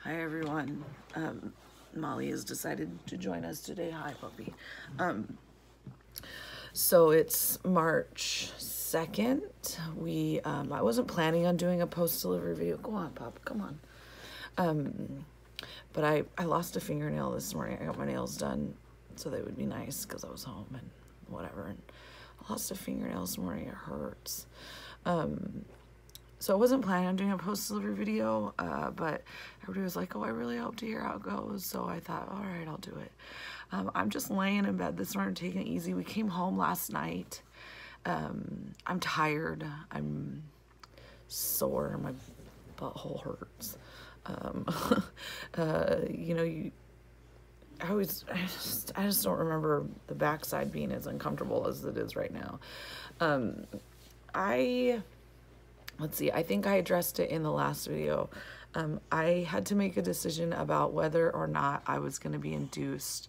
Hi everyone. Molly has decided to join us today. Hi puppy. So it's March 2nd. I wasn't planning on doing a post-delivery video. Go on, Pop, come on. But I lost a fingernail this morning. I got my nails done so they would be nice because I was home and whatever. And I lost a fingernail this morning. It hurts. So I wasn't planning on doing a post-delivery video, but everybody was like, oh, I really hope to hear how it goes. So I thought, all right, I'll do it. I'm just laying in bed this morning, taking it easy. We came home last night. I'm tired. I'm sore. My butthole hurts. I just don't remember the backside being as uncomfortable as it is right now. Let's see, I think I addressed it in the last video. I had to make a decision about whether or not I was going to be induced.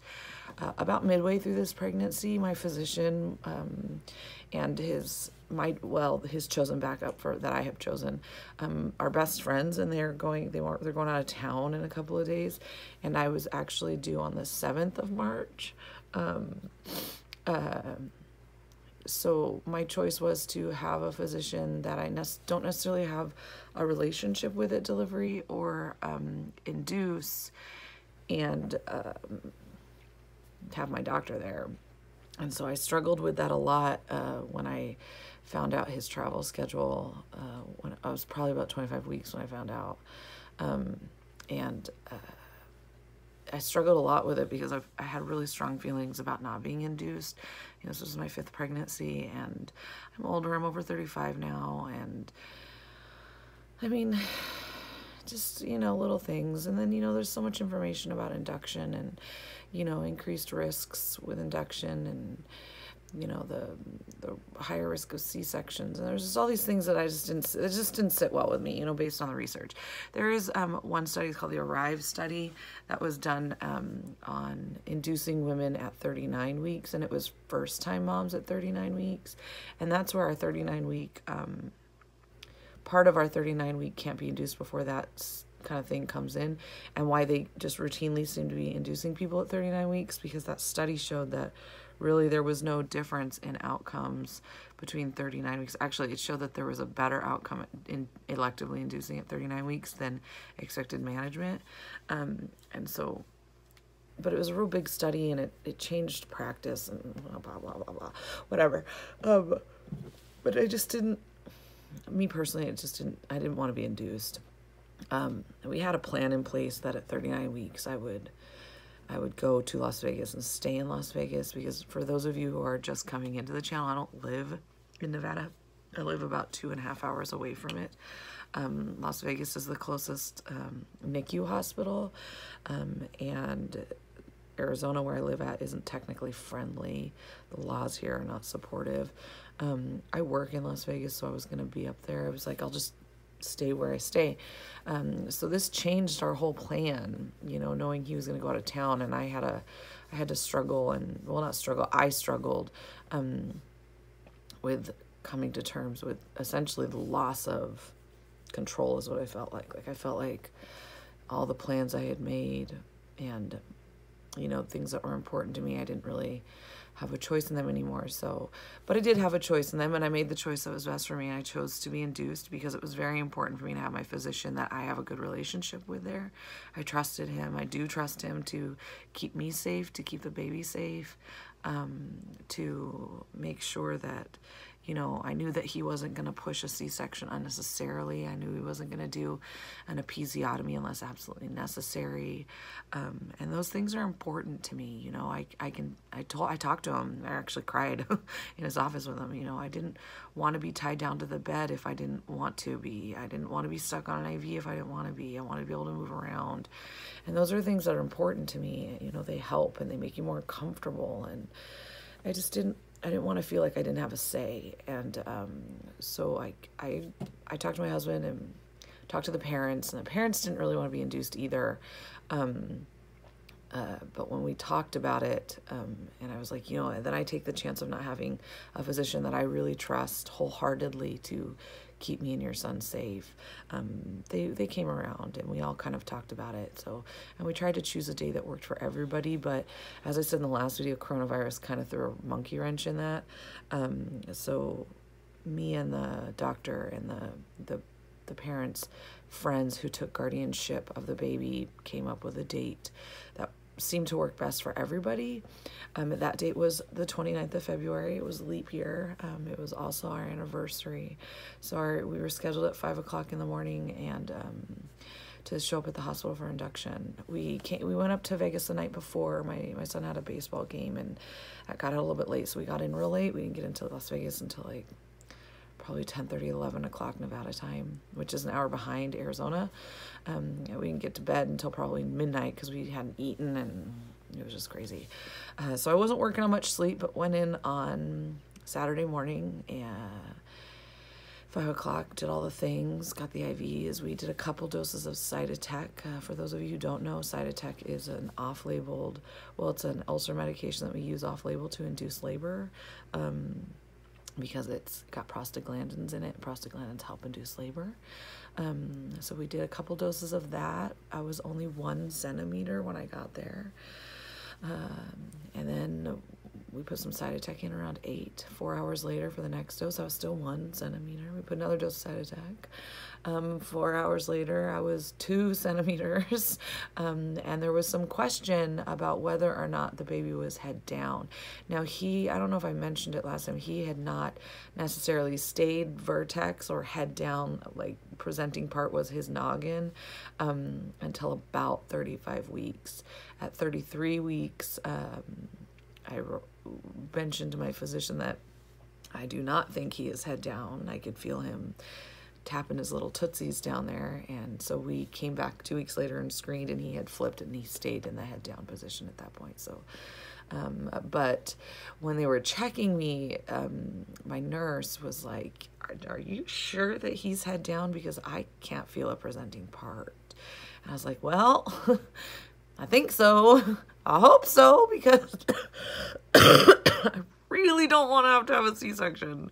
About midway through this pregnancy, my physician and his chosen backup that I have chosen are best friends, and they're going out of town in a couple of days, and I was actually due on the 7th of March. So my choice was to have a physician that I don't necessarily have a relationship with at delivery or induce, and have my doctor there. And so I struggled with that a lot when I found out his travel schedule. When I was probably about 25 weeks when I found out. I struggled a lot with it because I had really strong feelings about not being induced. This was my 5th pregnancy, and I'm older. I'm over 35 now, and I mean, just, little things. And then, there's so much information about induction and, increased risks with induction and, the higher risk of C-sections. And there's just all these things that it just didn't sit well with me, based on the research. There is one study called the ARRIVE study that was done on inducing women at 39 weeks, and it was first-time moms at 39 weeks. And that's where our 39-week, part of our 39-week can't be induced before that kind of thing comes in, and why they just routinely seem to be inducing people at 39 weeks, because that study showed that really there was no difference in outcomes between 39 weeks. Actually, it showed that there was a better outcome in electively inducing at 39 weeks than expected management. But it was a real big study, and it changed practice and blah, blah, blah, blah, blah, whatever. But I just didn't, me personally, I didn't want to be induced. We had a plan in place that at 39 weeks I would go to Las Vegas and stay in Las Vegas, because for those of you who are just coming into the channel, I don't live in Nevada. I live about 2.5 hours away from it. Las Vegas is the closest NICU hospital, and Arizona, where I live at, isn't technically friendly. The laws here are not supportive. I work in Las Vegas, so I was going to be up there. I was like, I'll just stay where I stay. So this changed our whole plan, knowing he was going to go out of town, and I had to struggle, and well, not struggle, I struggled with coming to terms with essentially the loss of control is what I felt like. Like I felt like all the plans I had made and, things that were important to me, I didn't really have a choice in them anymore. So, but I did have a choice in them, and I made the choice that was best for me. I chose to be induced because it was very important for me to have my physician that I have a good relationship with there. I trusted him. I do trust him to keep me safe, to keep the baby safe, to make sure that, I knew that he wasn't going to push a C-section unnecessarily. I knew he wasn't going to do an episiotomy unless absolutely necessary. And those things are important to me. I talked to him. I actually cried in his office with him. I didn't want to be tied down to the bed if I didn't want to be. I didn't want to be stuck on an IV if I didn't want to be. I wanted to be able to move around. And those are things that are important to me. They help and they make you more comfortable. And I didn't want to feel like I didn't have a say. And so I talked to my husband and talked to the parents, and the parents didn't really want to be induced either. But when we talked about it, and I was like, then I take the chance of not having a physician that I really trust wholeheartedly to keep me and your son safe. They came around and we all kind of talked about it. So, and we tried to choose a day that worked for everybody. But as I said in the last video, coronavirus kind of threw a monkey wrench in that. So me and the doctor and the parents' friends who took guardianship of the baby came up with a date that seemed to work best for everybody. That date was the 29th of February. It was leap year. It was also our anniversary. So we were scheduled at 5 o'clock in the morning and to show up at the hospital for induction. We went up to Vegas the night before. My son had a baseball game and I got out a little bit late, so we got in real late. We didn't get into Las Vegas until like probably 10:30, 11 o'clock Nevada time, which is an hour behind Arizona. We didn't get to bed until probably midnight because we hadn't eaten and it was just crazy. So I wasn't working on much sleep, but went in on Saturday morning and 5 o'clock, did all the things, got the IVs. We did a couple doses of Cytotec. For those of you who don't know, Cytotec is an off-labeled, well, it's an ulcer medication that we use off-label to induce labor. Because it's got prostaglandins in it. Prostaglandins help induce labor. So we did a couple doses of that. I was only 1 centimeter when I got there. And then we put some Cytotec in around 8. 4 hours later for the next dose, I was still 1 centimeter. We put another dose of Cytotec. 4 hours later, I was 2 centimeters. And there was some question about whether or not the baby was head down. Now I don't know if I mentioned it last time, he had not necessarily stayed vertex or head down, like presenting part was his noggin, until about 35 weeks. At 33 weeks, I mentioned to my physician that I do not think he is head down. I could feel him tapping his little tootsies down there. And so we came back 2 weeks later and screened, and he had flipped and he stayed in the head down position at that point. So, but when they were checking me, my nurse was like, are you sure that he's head down? Because I can't feel a presenting part. And I was like, well, I think so. I hope so, because I really don't want to have a C-section.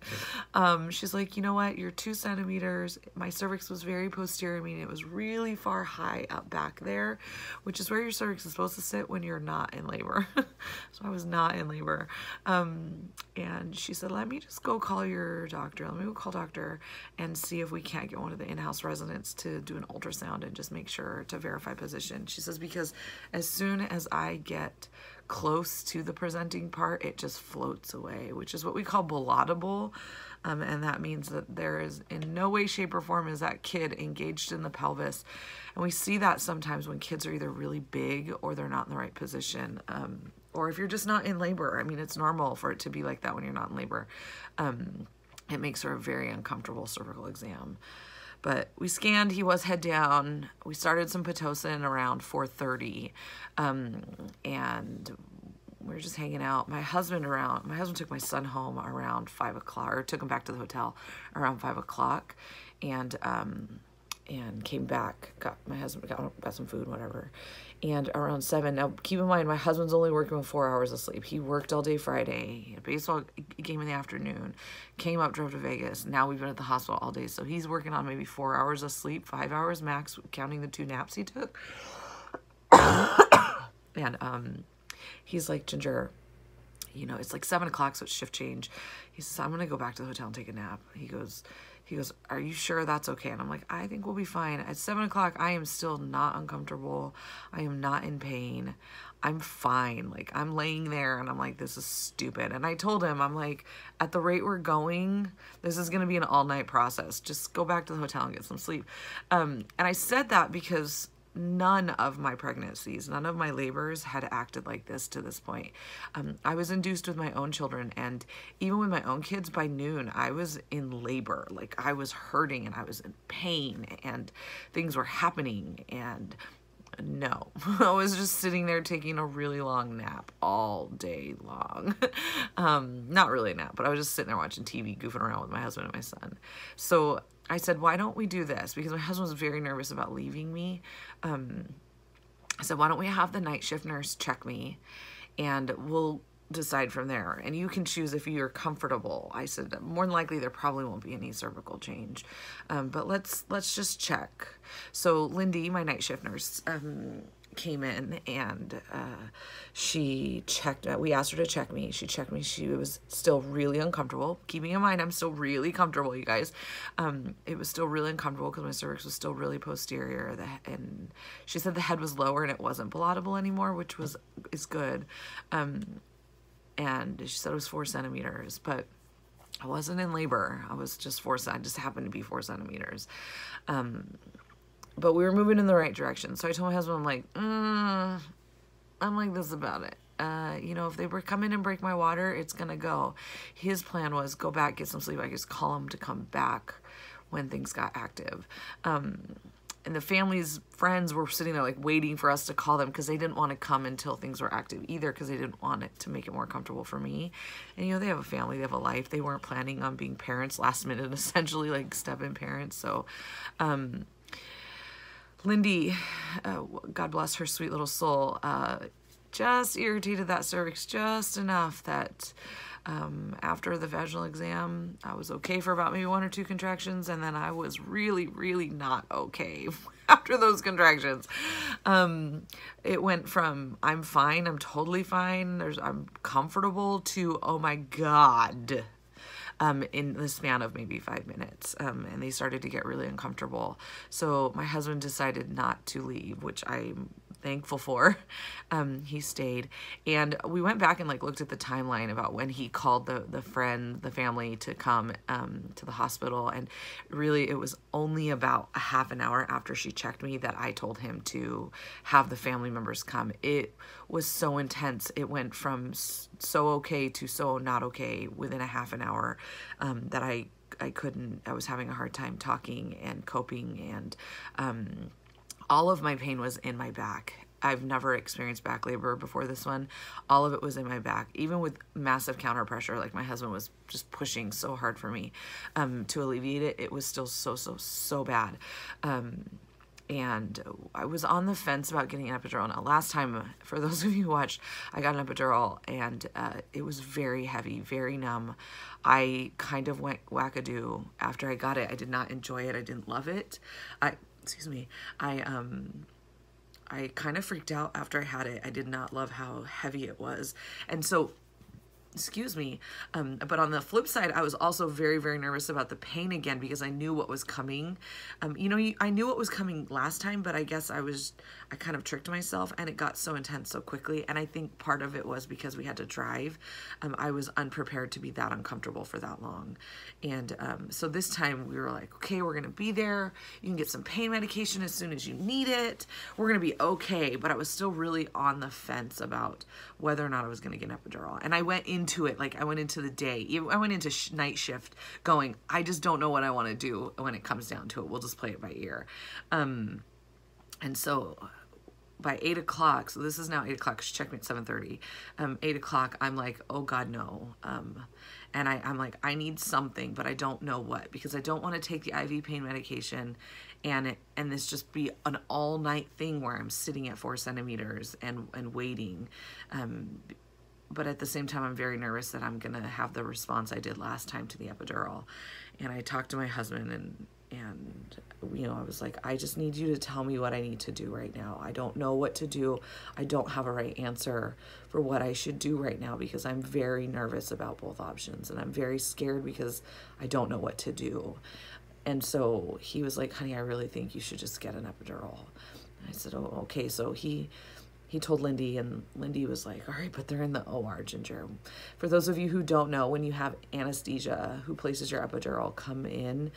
She's like, you know what? You're 2 centimeters. My cervix was very posterior. I mean, it was really far high up back there, which is where your cervix is supposed to sit when you're not in labor. So I was not in labor. And she said, let me just go call your doctor. Let me go call doctor and see if we can't get one of the in-house residents to do an ultrasound and just make sure to verify position. She says, because as soon as I get close to the presenting part, it just floats away, which is what we call ballotable. And that means that there is in no way, shape, or form is that kid engaged in the pelvis. And we see that sometimes when kids are either really big or they're not in the right position. Or if you're just not in labor. I mean, it's normal for it to be like that when you're not in labor. It makes for a very uncomfortable cervical exam. But we scanned, he was head down. We started some Pitocin around 4:30. And we were just hanging out. My husband took my son home around 5 o'clock, or took him back to the hotel around 5 o'clock. And came back, got some food, whatever. And around 7, now keep in mind, my husband's only working with 4 hours of sleep. He worked all day Friday, he had a baseball game in the afternoon, came up, drove to Vegas. Now we've been at the hospital all day. So he's working on maybe 4 hours of sleep, 5 hours max, counting the 2 naps he took. And he's like, Ginger, you know, it's like 7 o'clock, so it's shift change. He says, I'm going to go back to the hotel and take a nap. He goes, are you sure that's okay? And I'm like, I think we'll be fine. At 7 o'clock, I am still not uncomfortable. I am not in pain. I'm fine. Like, I'm laying there and I'm like, this is stupid. And I told him, I'm like, at the rate we're going, this is going to be an all-night process. Just go back to the hotel and get some sleep. And I said that because none of my pregnancies, none of my labors had acted like this to this point. I was induced with my own children, and even with my own kids, by noon, I was in labor. Like, I was hurting and I was in pain and things were happening, and no, I was just sitting there taking a really long nap all day long. Not really a nap, but I was just sitting there watching TV, goofing around with my husband and my son. So I said, why don't we do this? Because my husband was very nervous about leaving me. I said, why don't we have the night shift nurse check me, and we'll decide from there, and you can choose if you're comfortable. I said, more than likely there probably won't be any cervical change, but let's just check. So Lindy, my night shift nurse, came in, and she checked. We asked her to check me. She checked me. She was still really uncomfortable. Keeping in mind, I'm still really comfortable, you guys. It was still really uncomfortable because my cervix was still really posterior. And she said the head was lower and it wasn't palatable anymore, which is good. And she said it was 4 centimeters, but I wasn't in labor. I was just I just happened to be 4 centimeters. But we were moving in the right direction. So I told my husband, I'm like this about it. You know, if they come in and break my water, it's going to go. His plan was go back, get some sleep. I just call him to come back when things got active. And the family's friends were sitting there like waiting for us to call them because they didn't want to come until things were active either, because they didn't want it to make it more comfortable for me. And, you know, they have a family, they have a life. They weren't planning on being parents last minute, essentially, like step-in parents. So, Lindy, God bless her sweet little soul, just irritated that cervix just enough that after the vaginal exam, I was okay for about maybe 1 or 2 contractions, and then I was really, really not okay after those contractions. It went from I'm fine, I'm totally fine, I'm comfortable, to oh my God, in the span of maybe 5 minutes. And they started to get really uncomfortable. So my husband decided not to leave, which I'm thankful for. He stayed, and we went back and like looked at the timeline about when he called the family to come to the hospital, and really it was only about a half an hour after she checked me that I told him to have the family members come. It was so intense. It went from so okay to so not okay within a half an hour, that I was having a hard time talking and coping, and all of my pain was in my back. I've never experienced back labor before this one. All of it was in my back, even with massive counter pressure. Like my husband was just pushing so hard for me to alleviate it. It was still so bad. And I was on the fence about getting an epidural. Now, last time, for those of you who watched, I got an epidural, and it was very heavy, very numb. I kind of went wackadoo after I got it. I did not enjoy it. I didn't love it. I kind of freaked out after I had it. I did not love how heavy it was. And so, excuse me, but on the flip side, I was also very, very nervous about the pain again, because I knew what was coming. You know, I knew what was coming last time, but I guess I kind of tricked myself, and it got so intense so quickly. And I think part of it was because we had to drive. I was unprepared to be that uncomfortable for that long. And so this time we were like, okay, we're going to be there. You can get some pain medication as soon as you need it. We're going to be okay. But I was still really on the fence about whether or not I was going to get an epidural. And I went into it, like I went into the day. I went into night shift going, I just don't know what I want to do when it comes down to it. We'll just play it by ear. And so by 8 o'clock, so this is now 8 o'clock, she checked me at 7:30. 8 o'clock, I'm like, oh God, no. And I'm like, I need something, but I don't know what, because I don't want to take the IV pain medication and this just be an all night thing where I'm sitting at 4 centimeters and waiting. But at the same time, I'm very nervous that I'm going to have the response I did last time to the epidural. And I talked to my husband, and you know, I was like, I just need you to tell me what I need to do right now. I don't know what to do. I don't have a right answer for what I should do right now, because I'm very nervous about both options, and I'm very scared because I don't know what to do. And so he was like, honey, I really think you should just get an epidural. And I said, oh, okay. So he told Lindy, and Lindy was like, all right, but they're in the OR, Ginger. For those of you who don't know, when you have anesthesia, who places your epidural come in,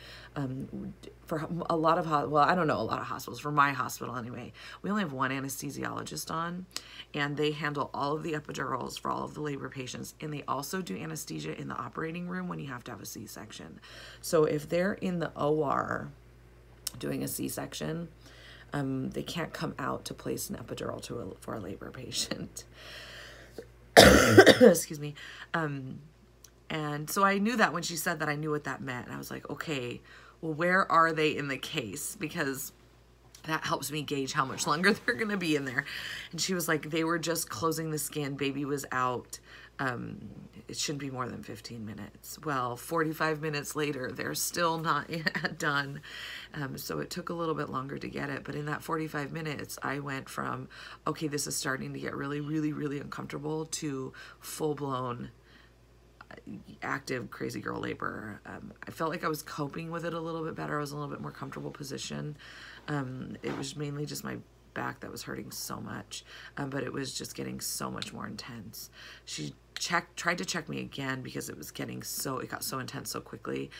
for a lot of, well, I don't know a lot of hospitals, for my hospital anyway, we only have one anesthesiologist on, and they handle all of the epidurals for all of the labor patients, and they also do anesthesia in the operating room when you have to have a C-section. So if they're in the OR doing a C-section, they can't come out to place an epidural for a labor patient. Excuse me. And so I knew that when she said that, I knew what that meant. And I was like, okay, well, where are they in the case? Because that helps me gauge how much longer they're going to be in there. And she was like, they were just closing the skin. Baby was out. It shouldn't be more than 15 minutes. Well, 45 minutes later, they're still not yet done. So it took a little bit longer to get it. But in that 45 minutes, I went from, okay, this is starting to get really, really, really uncomfortable to full-blown active crazy girl labor. I felt like I was coping with it a little bit better. I was in a little bit more comfortable position. It was mainly just my back that was hurting so much, but it was just getting so much more intense. She tried to check me again because it got so intense so quickly,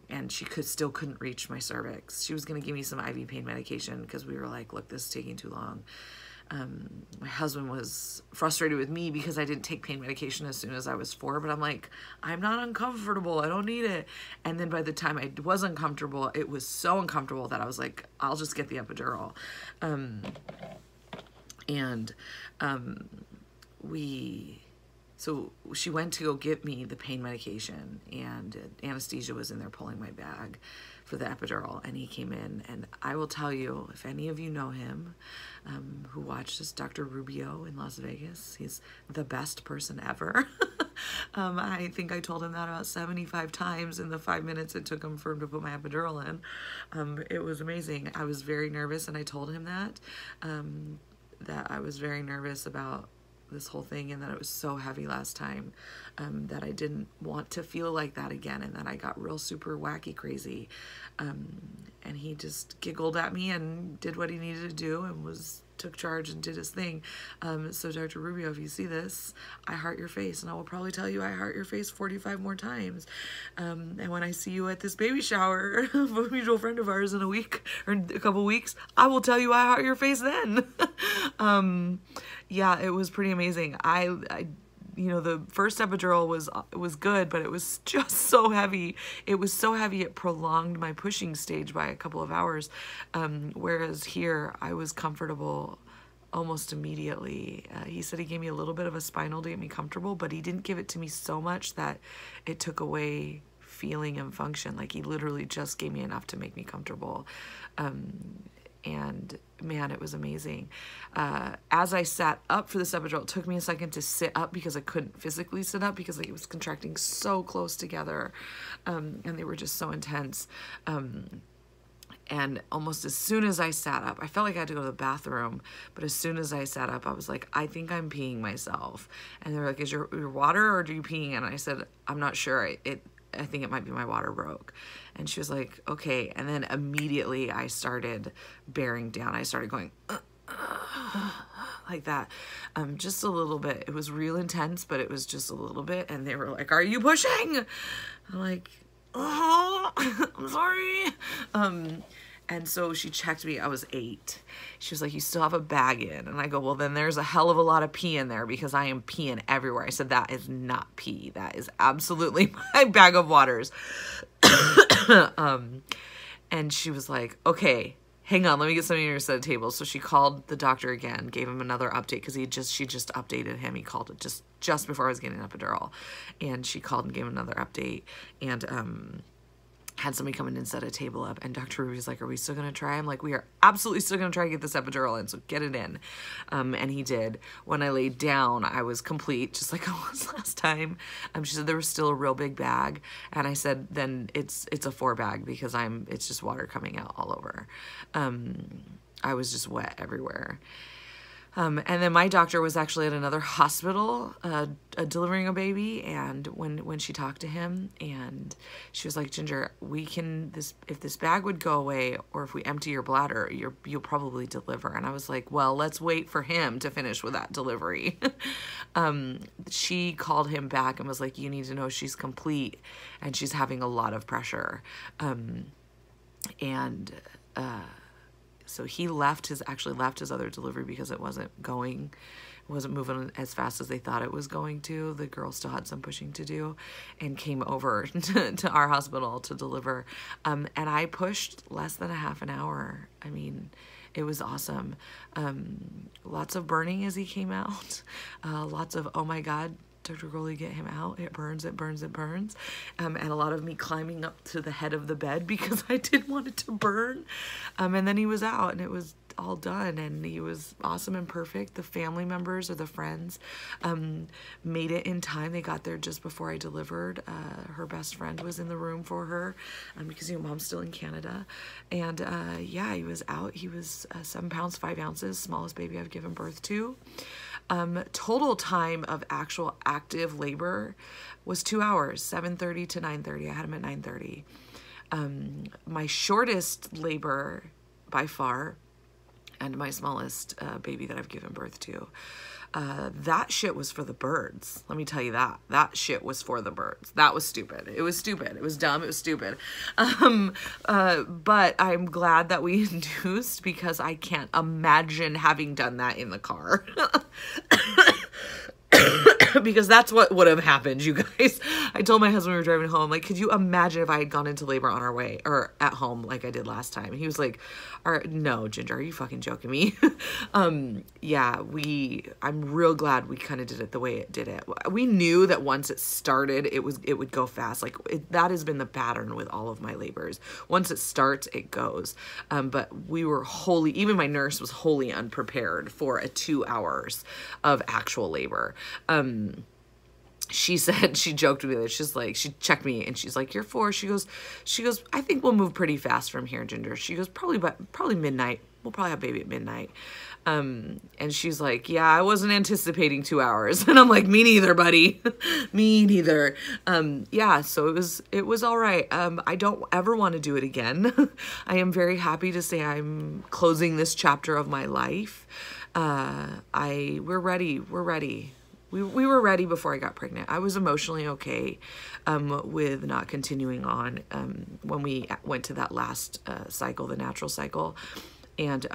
and she still couldn't reach my cervix. She was going to give me some IV pain medication because we were like, look, this is taking too long. My husband was frustrated with me because I didn't take pain medication as soon as I was 4, but I'm like, I'm not uncomfortable. I don't need it. And then by the time I was uncomfortable, it was so uncomfortable that I was like, I'll just get the epidural. So she went to go get me the pain medication, and anesthesia was in there pulling my bag for the epidural, and he came in, and I will tell you, if any of you know him, who watches Dr. Rubio in Las Vegas, he's the best person ever. I think I told him that about 75 times in the 5 minutes it took him for him to put my epidural in. It was amazing. I was very nervous, and I told him that I was very nervous about this whole thing, and that it was so heavy last time, that I didn't want to feel like that again, and that I got real super wacky crazy. And he just giggled at me and did what he needed to do and took charge and did his thing. So Dr. Rubio, if you see this, I heart your face, and I will probably tell you I heart your face 45 more times. And when I see you at this baby shower of a mutual friend of ours in a week or a couple weeks, I will tell you I heart your face then. Yeah, it was pretty amazing. The first epidural was good, but it was just so heavy. It was so heavy it prolonged my pushing stage by a couple of hours. Whereas here I was comfortable almost immediately. He said he gave me a little bit of a spinal to get me comfortable, but he didn't give it to me so much that it took away feeling and function. Like, he literally just gave me enough to make me comfortable. And man, it was amazing. As I sat up for this epidural, it took me a second to sit up because I couldn't physically sit up because it was contracting so close together, and they were just so intense. And almost as soon as I sat up, I felt like I had to go to the bathroom, but as soon as I sat up, I was like, I think I'm peeing myself. And they were like, is your water, or are you peeing? And I said, I'm not sure. I think it might be my water broke. And she was like, okay. And then immediately I started bearing down. I started going like that, just a little bit. It was real intense, but it was just a little bit. And they were like, are you pushing? I'm like, oh, I'm sorry. And so she checked me. I was 8. She was like, you still have a bag in. And I go, well, then there's a hell of a lot of pee in there because I am peeing everywhere. I said, that is not pee. That is absolutely my bag of waters. And she was like, okay, hang on, let me get something on your set of tables. So she called the doctor again, gave him another update because she just updated him. He called it just before I was getting an epidural. And she called and gave him another update. And had somebody come in and set a table up, and Dr. Ruby's like, are we still going to try? I'm like, we are absolutely still going to try to get this epidural in, so get it in. And he did. When I laid down, I was complete, just like I was last time. She said there was still a real big bag, and I said, then it's a 4 bag because it's just water coming out all over. I was just wet everywhere. And then my doctor was actually at another hospital, delivering a baby, and when she talked to him, and she was like, Ginger, if this bag would go away, or if we empty your bladder, you'll probably deliver. And I was like, well, let's wait for him to finish with that delivery. She called him back and was like, you need to know she's complete, and she's having a lot of pressure. So he actually left his other delivery because it wasn't moving as fast as they thought it was going to. The girl still had some pushing to do, and came over to our hospital to deliver. And I pushed less than a half an hour. I mean, it was awesome. Lots of burning as he came out. Lots of, oh my God, Dr. Crowley, get him out. It burns, it burns, it burns. And a lot of me climbing up to the head of the bed because I didn't want it to burn. And then he was out and it was all done, and he was awesome and perfect. The family members or the friends made it in time. They got there just before I delivered. Her best friend was in the room for her because, you know, mom's still in Canada. And yeah, he was out. He was 7 pounds, 5 ounces, smallest baby I've given birth to. Total time of actual active labor was 2 hours, 7:30 to 9:30. I had him at 9:30. My shortest labor by far, and my smallest baby that I've given birth to, that shit was for the birds. Let me tell you that. That shit was for the birds. That was stupid. It was stupid. It was dumb. It was stupid. But I'm glad that we induced, because I can't imagine having done that in the car. Because that's what would have happened, you guys. I told my husband we were driving home, like, could you imagine if I had gone into labor on our way or at home like I did last time? And he was like, no, Ginger, are you fucking joking me? Yeah, I'm real glad we kind of did it the way it did it. We knew that once it started, it would go fast. Like, that has been the pattern with all of my labors. Once it starts, it goes. But we were even my nurse was wholly unprepared for 2 hours of actual labor. She said, she joked with me, she's like, she checked me and she's like, you're 4. She goes, I think we'll move pretty fast from here, Ginger. She goes, probably midnight. We'll probably have baby at midnight. And she's like, yeah, I wasn't anticipating 2 hours. And I'm like, me neither, buddy. Me neither. Yeah, so it was all right. I don't ever want to do it again. I am very happy to say I'm closing this chapter of my life. We're ready. We're ready. We were ready before I got pregnant. I was emotionally okay with not continuing on when we went to that last cycle, the natural cycle. And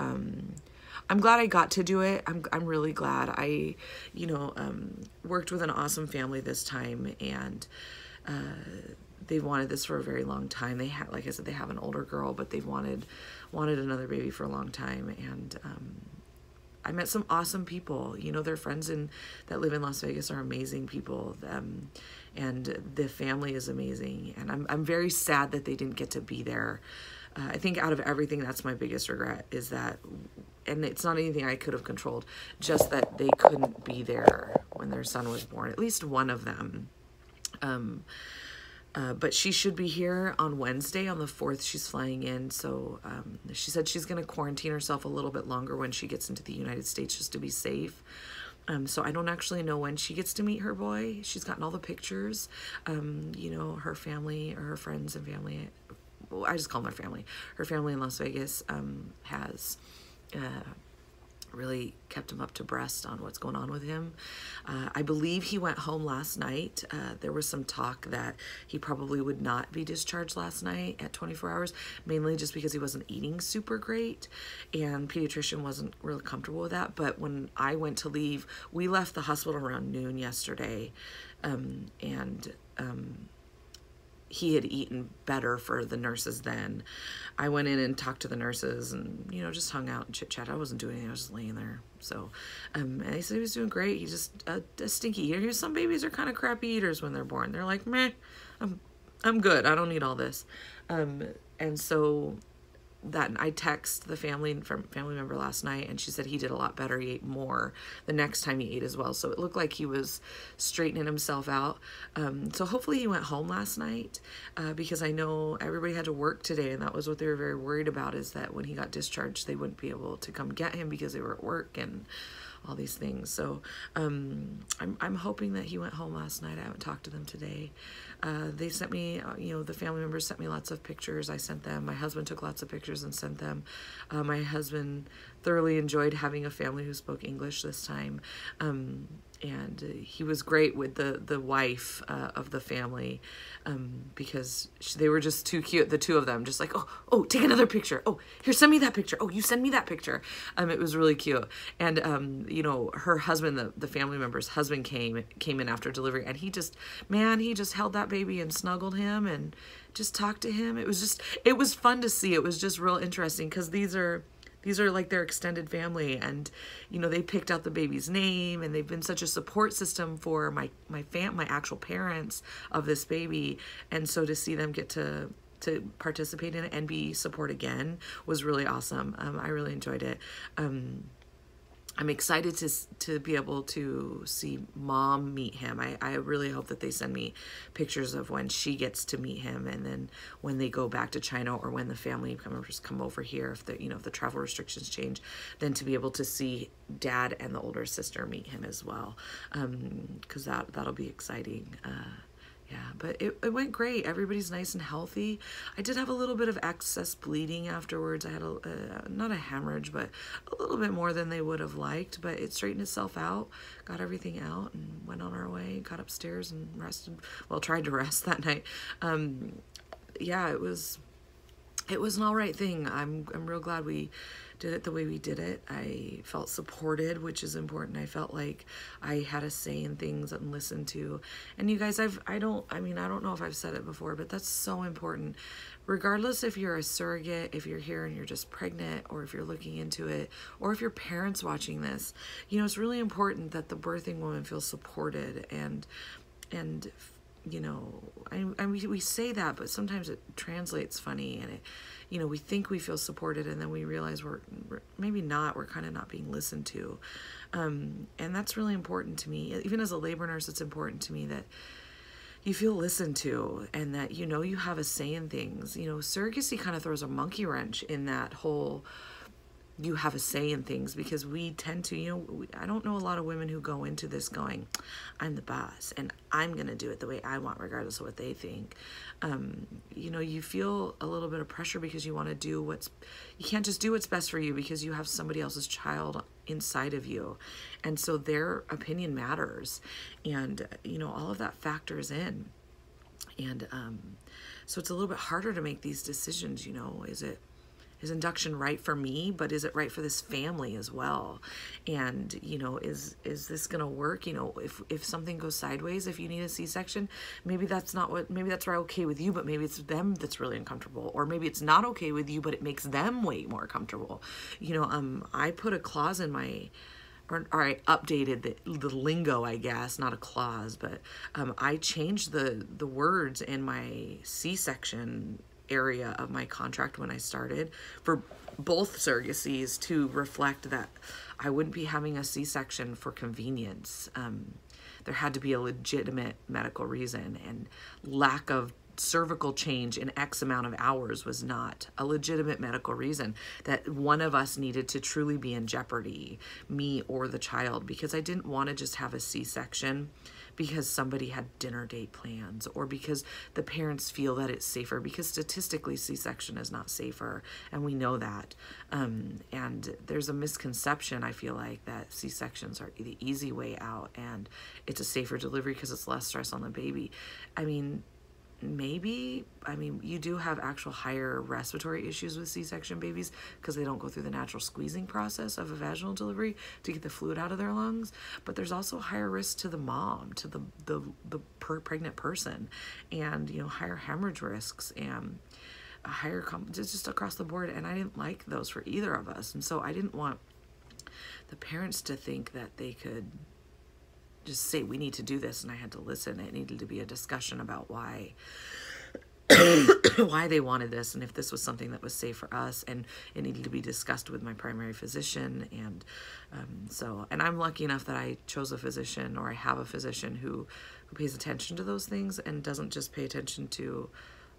I'm glad I got to do it. I'm really glad. I, worked with an awesome family this time, and they wanted this for a very long time. They had, like I said, they have an older girl, but they've wanted another baby for a long time. And I met some awesome people. Their friends that live in Las Vegas are amazing people. And the family is amazing. And I'm very sad that they didn't get to be there. I think out of everything, that's my biggest regret, is that, and it's not anything I could have controlled, just that they couldn't be there when their son was born, at least one of them. But she should be here on Wednesday. On the 4th, she's flying in. So she said she's going to quarantine herself a little bit longer when she gets into the United States, just to be safe. So I don't actually know when she gets to meet her boy. She's gotten all the pictures. Her family, or her friends and family, well, I just call them her family. Her family in Las Vegas has really kept him up to breast on what's going on with him. I believe he went home last night. There was some talk that he probably would not be discharged last night at 24 hours, mainly just because he wasn't eating super great, and pediatrician wasn't really comfortable with that. But when I went to leave, we left the hospital around noon yesterday, and he had eaten better for the nurses then. I went in and talked to the nurses and, just hung out and chit-chat. I wasn't doing anything. I was just laying there. So, and they said he was doing great. He's just a stinky eater. Some babies are kind of crappy eaters when they're born. They're like, meh, I'm good. I don't need all this. And so that, I text the family member last night, and she said he did a lot better. He ate more the next time he ate as well. So it looked like he was straightening himself out. So hopefully he went home last night, because I know everybody had to work today, and that was what they were very worried about, is that when he got discharged, they wouldn't be able to come get him because they were at work and all these things. So I'm hoping that he went home last night. I haven't talked to them today. They sent me, the family members sent me lots of pictures. I sent them. My husband took lots of pictures and sent them. My husband thoroughly enjoyed having a family who spoke English this time. And he was great with the wife of the family, because they were just too cute, the two of them, just like, oh, take another picture. Oh, here, send me that picture. Oh, you send me that picture. It was really cute. And, her husband, the family member's husband came in after delivery, and he just held that baby and snuggled him and just talked to him. It was fun to see. It was just real interesting, because these are these are like their extended family, and you know, they picked out the baby's name, and they've been such a support system for my actual parents of this baby. And so to see them get to participate in it and be support again was really awesome. I really enjoyed it. I'm excited to be able to see mom meet him. I really hope that they send me pictures of when she gets to meet him, and then when they go back to China, or when the family members come over here, if the, you know, if the travel restrictions change, then to be able to see dad and the older sister meet him as well, because that'll be exciting. Yeah, but it went great. Everybody's nice and healthy. I did have a little bit of excess bleeding afterwards. I had not a hemorrhage, but a little bit more than they would have liked, but it straightened itself out, got everything out, and went on our way, got upstairs and rested. Well, tried to rest that night. Yeah, it was an all right thing. I'm real glad we did it the way we did it. I felt supported, which is important. I felt like I had a say in things and listened to. And you guys, I don't know if I've said it before, but that's so important. Regardless if you're a surrogate, if you're here and you're just pregnant, or if you're looking into it, or if your parents watching this, you know, it's really important that the birthing woman feels supported. And you know, we say that, but sometimes it translates funny, and it, you know, we think we feel supported, and then we realize we're maybe not. We're kind of not being listened to, and that's really important to me. Even as a labor nurse, it's important to me that you feel listened to, and that, you know, you have a say in things. You know, surrogacy kind of throws a monkey wrench in that whole, you have a say in things, because we tend to, you know, I don't know a lot of women who go into this going, I'm the boss and I'm going to do it the way I want, regardless of what they think. You know, you feel a little bit of pressure because you want to do you can't just do what's best for you, because you have somebody else's child inside of you. And so their opinion matters. And, you know, all of that factors in. And so it's a little bit harder to make these decisions. You know, is induction right for me, but is it right for this family as well? And, you know, is this going to work? You know, if something goes sideways, if you need a C-section, maybe that's right, okay with you, but maybe it's them that's really uncomfortable, or maybe it's not okay with you, but it makes them way more comfortable. You know, I put a clause in my, or I updated the lingo, I guess, not a clause, but I changed the words in my C-section area of my contract when I started for both surrogacies to reflect that I wouldn't be having a C-section for convenience. There had to be a legitimate medical reason, and lack of cervical change in X amount of hours was not a legitimate medical reason that one of us needed to truly be in jeopardy, me or the child, because I didn't want to just have a C-section because somebody had dinner date plans, or because the parents feel that it's safer, because statistically C-section is not safer, and we know that. And there's a misconception, I feel like, that C-sections are the easy way out and it's a safer delivery because it's less stress on the baby. I mean, maybe, you do have actual higher respiratory issues with C-section babies because they don't go through the natural squeezing process of a vaginal delivery to get the fluid out of their lungs. But there's also higher risk to the mom, to the pregnant person, and, you know, higher hemorrhage risks and a higher just across the board. And I didn't like those for either of us. And so I didn't want the parents to think that they could just say, we need to do this, and I had to listen. It needed to be a discussion about why why they wanted this, and if this was something that was safe for us, and it needed to be discussed with my primary physician. And and I'm lucky enough that I chose a physician, or I have a physician who pays attention to those things and doesn't just pay attention to,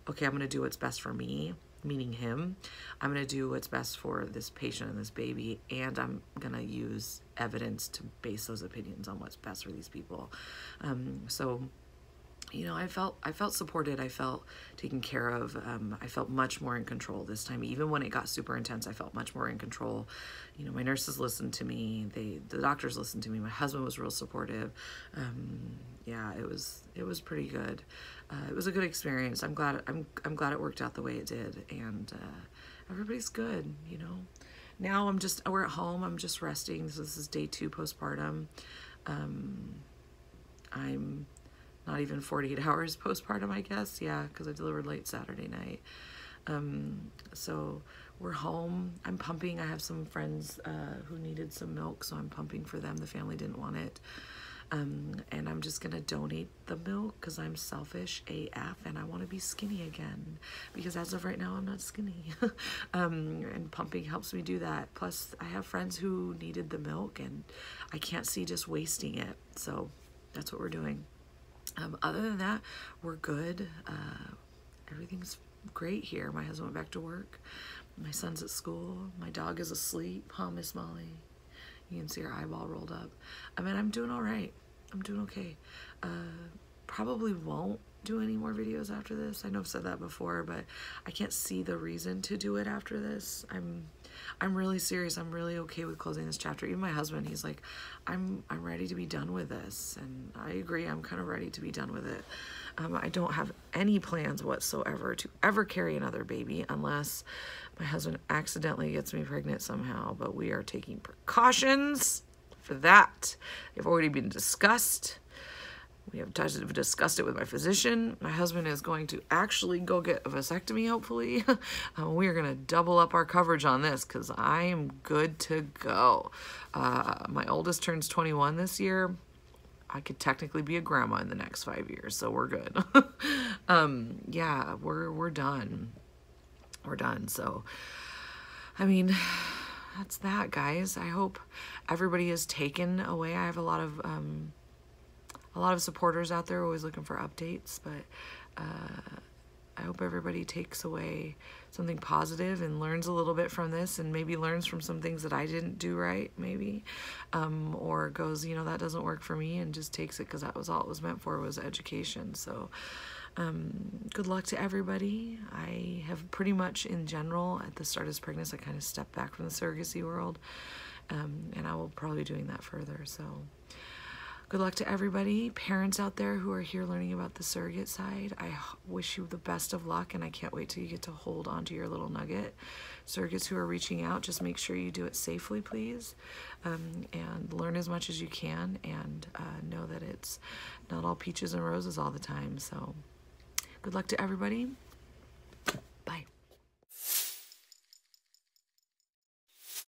okay, I'm going to do what's best for me, meaning him. I'm going to do what's best for this patient and this baby, and I'm going to use evidence to base those opinions on what's best for these people. So, you know, I felt supported. I felt taken care of. I felt much more in control this time. Even when it got super intense, I felt much more in control. You know, my nurses listened to me. The doctors listened to me. My husband was real supportive. Yeah, it was pretty good. It was a good experience. I'm glad it worked out the way it did, and everybody's good. You know, now we're at home. I'm just resting. So this is day 2 postpartum. I'm not even 48 hours postpartum, I guess. Yeah, because I delivered late Saturday night. So we're home. I'm pumping. I have some friends who needed some milk, so I'm pumping for them. The family didn't want it. And I'm just gonna donate the milk because I'm selfish AF and I want to be skinny again, because as of right now I'm not skinny. And pumping helps me do that. Plus I have friends who needed the milk and I can't see just wasting it, so that's what we're doing. Other than that, we're good. Everything's great here. My husband went back to work. My son's at school. My dog is asleep. Huh, Miss Molly? You can see her eyeball rolled up. I mean, I'm doing all right. I'm doing okay. Probably won't do any more videos after this. I know I've said that before, but I can't see the reason to do it after this. I'm really serious. I'm really okay with closing this chapter. Even my husband, he's like, I'm ready to be done with this. And I agree. I'm kind of ready to be done with it. I don't have any plans whatsoever to ever carry another baby unless my husband accidentally gets me pregnant somehow, but we are taking precautions for that. They've already been discussed. We have discussed it with my physician. My husband is going to actually go get a vasectomy, hopefully. We are going to double up our coverage on this because I am good to go. My oldest turns 21 this year. I could technically be a grandma in the next 5 years, so we're good. Yeah, we're done. We're done. So, I mean, that's that, guys. I hope everybody is taken away. I have a lot of supporters out there always looking for updates, but I hope everybody takes away something positive and learns a little bit from this, and maybe learns from some things that I didn't do right, maybe, or goes, you know, that doesn't work for me, and just takes it because that was all it was meant for, was education. So good luck to everybody. I have pretty much, in general, at the start of this pregnancy, I kind of stepped back from the surrogacy world, and I will probably be doing that further. So good luck to everybody. Parents out there who are here learning about the surrogate side, I wish you the best of luck, and I can't wait till you get to hold on to your little nugget. Surrogates who are reaching out, just make sure you do it safely, please, and learn as much as you can, and know that it's not all peaches and roses all the time. So good luck to everybody. Bye.